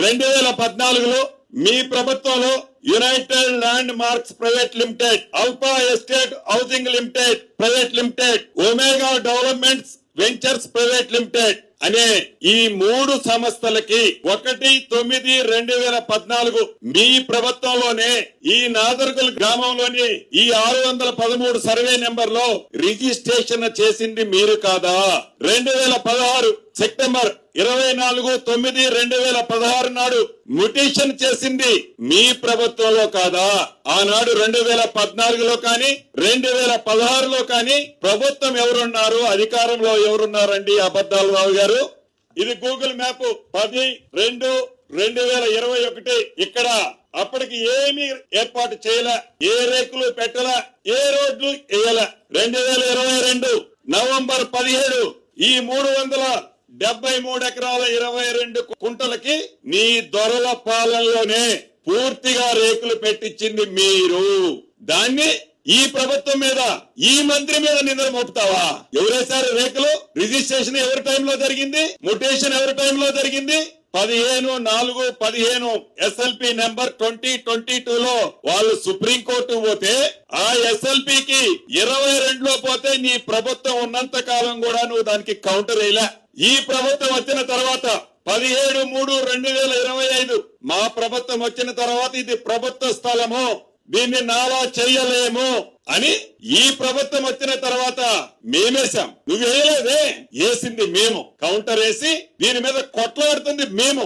2014లో మీ ప్రభుత్వంలో United land marks private limited, alpha estate housing limited private limited, omega developments ventures private limited అనే ఈ 3 సంస్థలకి 1/9/2014 మీ ప్రభుత్వంలోనే ఈ నాదర్గుల్ గ్రామంలోని ఈ 613 సర్వే నెంబర్ లో రిజిస్ట్రేషన్ చేసింది మీరు కాదా? 2016 సెప్టెంబర్ 24/9/2016 నాడు మ్యుటేషన్ చేసింది మీ ప్రభుత్వంలో కాదా? ఆనాడు 2014లో కానీ 2016లో కానీ ప్రభుత్వం ఎవరున్నారు, అధికారంలో ఎవరున్నారండి? అబద్ధాలు రావు గారు. ఇది గూగుల్ మ్యాప్ 10/2/2021. ఇక్కడ అప్పటికి ఏమీ ఏర్పాటు చేయలే, ఏ రేకులు పెట్టలే, ఏ రోడ్లు వేయలే. 2022 నవంబర్ 17 ఈ 373 ఎకరాల 22 కుంటలకి నీ దొరల పాలనలోనే పూర్తిగా రేకులు పెట్టించింది మీరు. దాన్ని ఈ ప్రభుత్వం మీద, ఈ మంత్రి మీద నిందలు మోపుతావా? ఎవరేశారు రేకులు? రిజిస్ట్రేషన్ ఎవరి టైంలో జరిగింది? మ్యుటేషన్ ఎవరి టైంలో జరిగింది? 15/4/15 ఎస్ఎల్పి నెంబర్ 2022లో వాళ్ళు సుప్రీంకోర్టు పోతే ఆ ఎస్ఎల్పికి 22లో పోతే నీ ప్రభుత్వం ఉన్నంత కాలం కూడా నువ్వు దానికి కౌంటర్ వేయలే. ఈ ప్రభుత్వం వచ్చిన తర్వాత 17/3/2025 మా ప్రభుత్వం వచ్చిన తర్వాత ఇది ప్రభుత్వ స్థలము, దీన్ని నాలా చెయ్యలేము అని ఈ ప్రభుత్వం వచ్చిన తర్వాత మేమేశాం. నువ్వు వేయలేదే, వేసింది మేము. కౌంటర్ వేసి దీని మీద కొట్లాడుతుంది మేము.